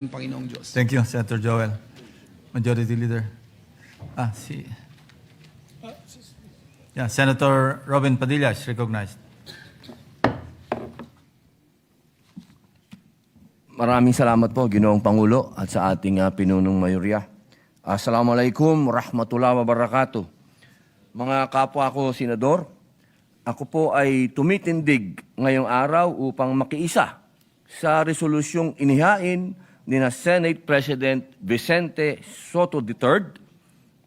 Panginoong Diyos. Thank you, Senator Joel. Majority Leader. Senator Robin Padilla is recognized. Maraming salamat po, Ginoong Pangulo, at sa ating pinunong mayorya. Assalamualaikum warahmatullahi wabarakatuh. Mga kapwa ko, Senador, ako po ay tumitindig ngayong araw upang makiisa sa resolusyong inihain ni Senate President Vicente Soto III,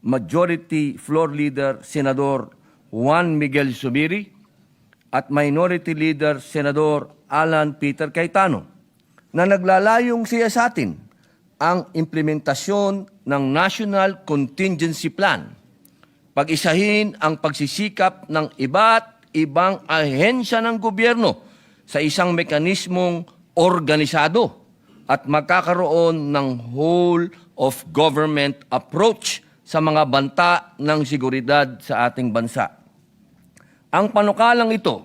Majority Floor Leader Senador Juan Miguel Zubiri, at Minority Leader Senador Alan Peter Cayetano, na naglalayong siyasatin ang implementasyon ng National Contingency Plan, pag-isahin ang pagsisikap ng iba't ibang ahensya ng gobyerno sa isang mekanismong organisado at magkakaroon ng whole of government approach sa mga banta ng seguridad sa ating bansa. Ang panukalang ito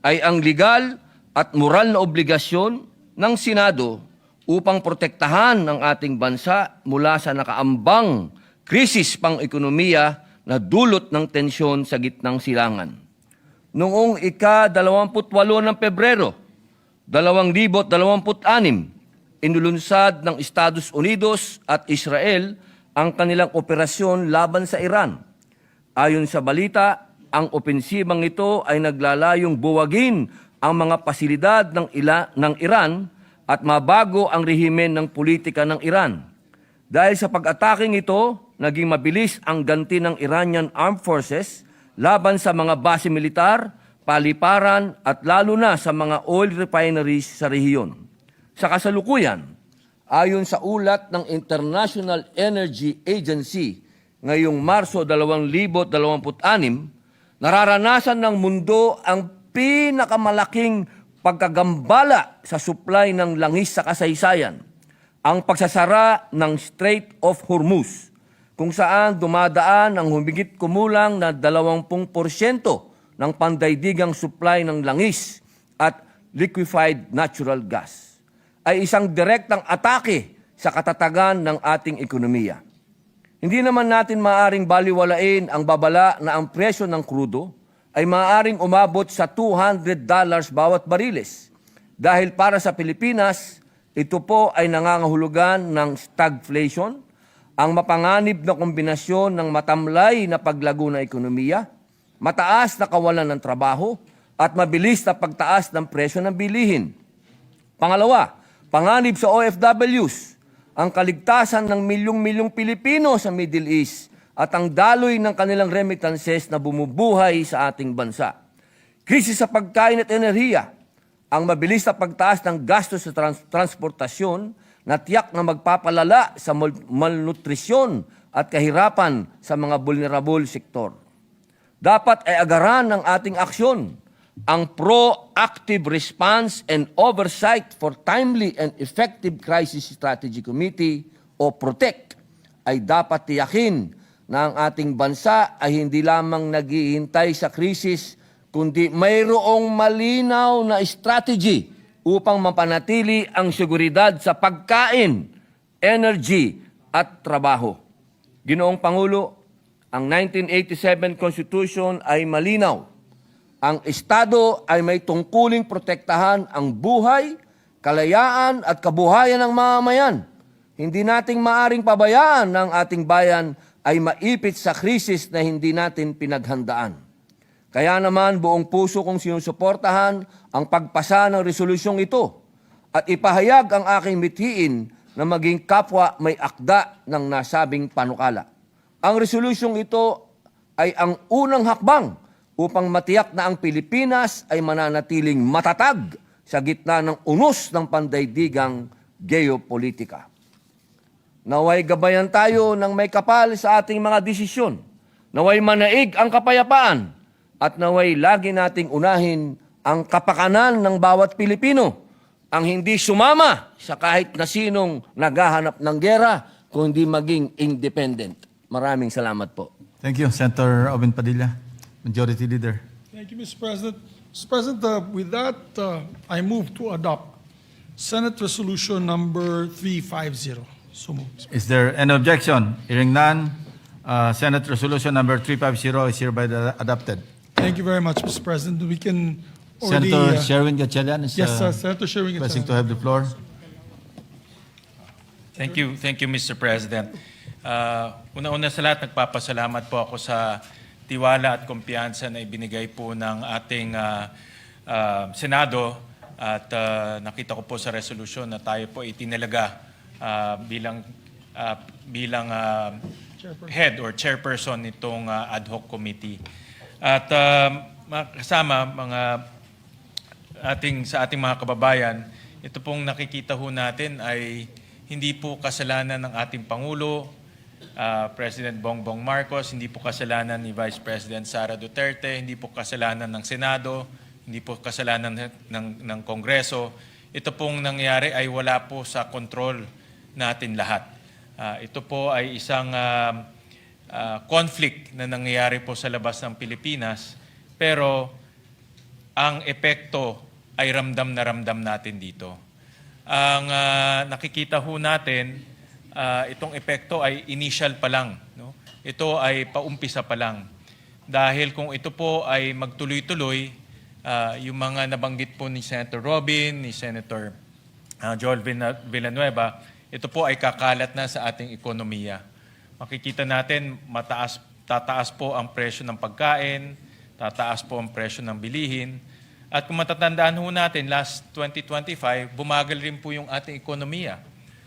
ay ang legal at moral na obligasyon ng Senado upang protektahan ang ating bansa mula sa nakaambang krisis pang-ekonomiya na dulot ng tensyon sa gitnang silangan. Noong ika-28 ng Pebrero, 2026, inulunsad ng Estados Unidos at Israel ang kanilang operasyon laban sa Iran. Ayon sa balita, ang opensibang ito ay naglalayong buwagin ang mga pasilidad ng Iran at mabago ang rehimen ng politika ng Iran. Dahil sa pag-ataking ito, naging mabilis ang ganti ng Iranian Armed Forces laban sa mga base militar, paliparan at lalo na sa mga oil refineries sa rehiyon. Sa kasalukuyan, ayon sa ulat ng International Energy Agency ngayong Marso 2026, nararanasan ng mundo ang pinakamalaking pagkagambala sa supply ng langis sa kasaysayan, ang pagsasara ng Strait of Hormuz, kung saan dumadaan ang humigit kumulang na 20% ng pandaigdigang supply ng langis at liquefied natural gas, ay isang direktang atake sa katatagan ng ating ekonomiya. Hindi naman natin maaaring baliwalain ang babala na ang presyo ng krudo ay maaaring umabot sa $200 bawat bariles. Dahil para sa Pilipinas, ito po ay nangangahulugan ng stagflation, ang mapanganib na kombinasyon ng matamlay na paglago ng ekonomiya, mataas na kawalan ng trabaho, at mabilis na pagtaas ng presyo ng bilihin. Pangalawa, panganib sa OFWs, ang kaligtasan ng milyong-milyong Pilipino sa Middle East at ang daloy ng kanilang remittances na bumubuhay sa ating bansa. Krisis sa pagkain at enerhiya, ang mabilis na pagtaas ng gastos sa transportasyon na tiyak na magpapalala sa malnutrisyon at kahirapan sa mga vulnerable sektor. Dapat ay agaran ng ating aksyon ang Proactive Response and Oversight for Timely and Effective Crisis Strategy Committee o PROTEC ay dapat tiyakin na ang ating bansa ay hindi lamang naghihintay sa krisis kundi mayroong malinaw na strategy upang mapanatili ang seguridad sa pagkain, energy at trabaho. Ginoong Pangulo, ang 1987 Constitution ay malinaw. Ang Estado ay may tungkuling protektahan ang buhay, kalayaan at kabuhayan ng mamamayan. Hindi nating maaring pabayaan ng ating bayan ay maipit sa krisis na hindi natin pinaghandaan. Kaya naman buong puso kong sinusuportahan ang pagpasa ng resolusyong ito at ipahayag ang aking mithiin na maging kapwa may akda ng nasabing panukala. Ang resolusyong ito ay ang unang hakbang upang matiyak na ang Pilipinas ay mananatiling matatag sa gitna ng unos ng pandaigdigang geopolitika. Naway gabayan tayo ng may kapal sa ating mga desisyon. Naway manaig ang kapayapaan at naway lagi nating unahin ang kapakanan ng bawat Pilipino, ang hindi sumama sa kahit na sinong naghahanap ng gera, kundi maging independent. Maraming salamat po. Thank you, Senator Robin Padilla. Majority Leader. Thank you, Mr. President. Mr. President, with that, I move to adopt Senate Resolution number 350. So moved. Is there any objection? Hearing none, Senate Resolution number 350 is hereby adopted. Thank you very much, Mr. President. We can already... Senator Sherwin Gatchalian is yes, Senator Sherwin. requesting to have the floor. Thank you, Mr. President. Una-una sa lahat, nagpapasalamat po ako sa tiwala at kumpiyansa na ibinigay po ng ating Senado at nakita ko po sa resolusyon na tayo po itinalaga bilang head or chairperson nitong ad hoc committee. At kasama sa ating mga kababayan, ito pong nakikita ho natin ay hindi po kasalanan ng ating Pangulo, President Bongbong Marcos, hindi po kasalanan ni Vice President Sara Duterte, hindi po kasalanan ng Senado, hindi po kasalanan ng Kongreso. Ito pong nangyari ay wala po sa kontrol natin lahat. Ito po ay isang conflict na nangyayari po sa labas ng Pilipinas, pero ang epekto ay ramdam na ramdam natin dito. Ang nakikita ho natin, itong epekto ay initial pa lang. No? Ito ay paumpisa pa lang. Dahil kung ito po ay magtuloy-tuloy, yung mga nabanggit po ni Senator Robin, ni Senator Joel Villanueva, ito po ay kakalat na sa ating ekonomiya. Makikita natin, tataas po ang presyo ng pagkain, tataas po ang presyo ng bilihin. At kung matatandaan ho natin, last 2025, bumagal rin po yung ating ekonomiya.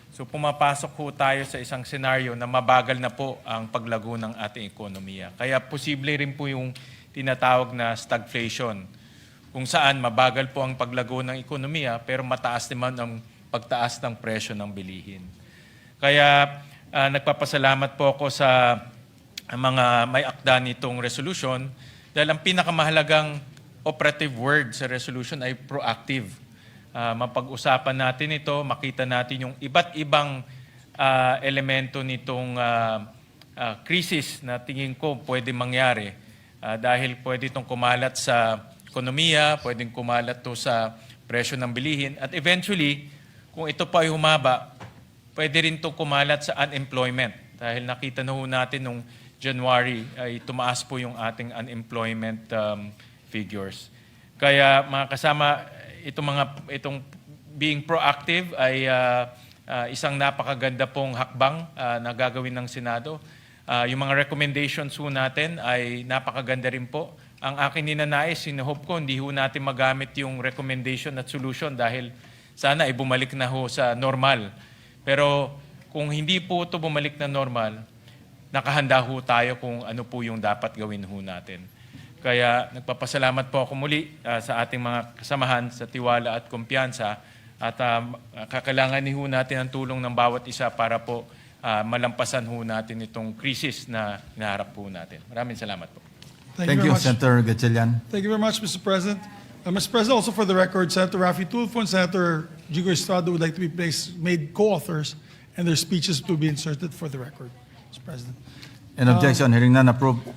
So pumapasok ho tayo sa isang senaryo na mabagal na po ang paglago ng ating ekonomiya. Kaya posible rin po yung tinatawag na stagflation, kung saan mabagal po ang paglago ng ekonomiya pero mataas naman ang pagtaas ng presyo ng bilihin. Kaya nagpapasalamat po ako sa mga may akda nitong resolution dahil ang pinakamahalagang operative word sa resolution ay proactive. Mapag-usapan natin ito, makita natin yung iba't ibang elemento nitong krisis na tingin ko pwede mangyari dahil pwede itong kumalat sa ekonomiya, pwedeng kumalat to sa presyo ng bilihin at eventually, kung ito pa ay humaba, pwede rin itong kumalat sa unemployment dahil nakita na ho natin nung January ay tumaas po yung ating unemployment figures. Kaya mga kasama, itong being proactive ay isang napakaganda pong hakbang na gagawin ng Senado. Yung mga recommendations ho natin ay napakaganda rin po. Ang akin ninanais, sinuhope ko, hindi ho natin magamit yung recommendation at solution dahil sana ay bumalik na ho sa normal. Pero kung hindi po ito bumalik na normal, nakahanda ho tayo kung ano po yung dapat gawin ho natin. Kaya nagpapasalamat po ako muli sa ating mga kasamahan sa tiwala at kumpiyansa at kakailangan ho natin ang tulong ng bawat isa para po malampasan ho natin itong krisis na hinaharap po natin. Maraming salamat po. Thank you, very much. Senator Gatchalian. Thank you very much, Mr. President. Mr. President, also for the record, Senator Raffy Tulfo and Senator Jigo Estrada would like to be made co-authors and their speeches to be inserted for the record, Mr. President. An objection, hearing none, approved.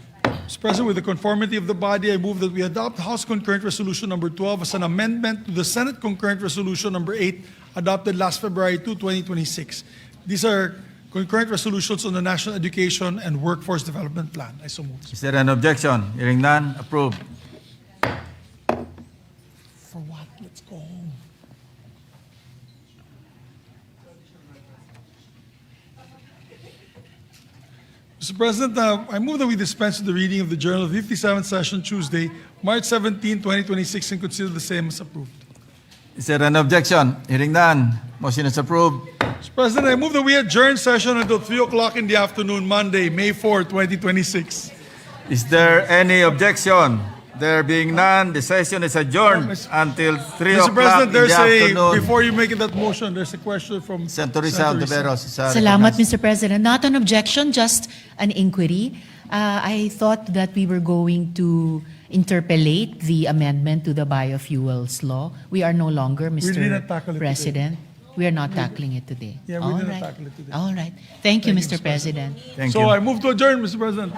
Mr. President, with the conformity of the body, I move that we adopt House Concurrent Resolution number 12 as an amendment to the Senate Concurrent Resolution number 8 adopted last February 2, 2026. These are concurrent resolutions on the National Education and Workforce Development Plan. I so move. Is there an objection? Hearing none, approved. For what? Let's go home. Mr. President, I move that we dispense with the reading of the Journal of the 57th Session Tuesday, March 17, 2026, and consider the same as approved. Is there an objection? Hearing none, motion is approved. Mr. President, I move that we adjourn session until 3 o'clock in the afternoon, Monday, May 4, 2026. Is there any objection? There being none, the session is adjourned until 3 Mr. o'clock President, in the there's afternoon. before you make that motion, there's a question from Senator Rizal Tiveros is Salamat, recognized. Mr. President. Not an objection, just an inquiry. I thought that we were going to interpolate the amendment to the biofuels law. We are no longer, did Mr. not tackle it President. We are not tackling it today. Yeah, we All did not right. tackle it today. All right. Thank you, Thank you, Mr. Mr. President. President. Thank So you. I move to adjourn, Mr. President.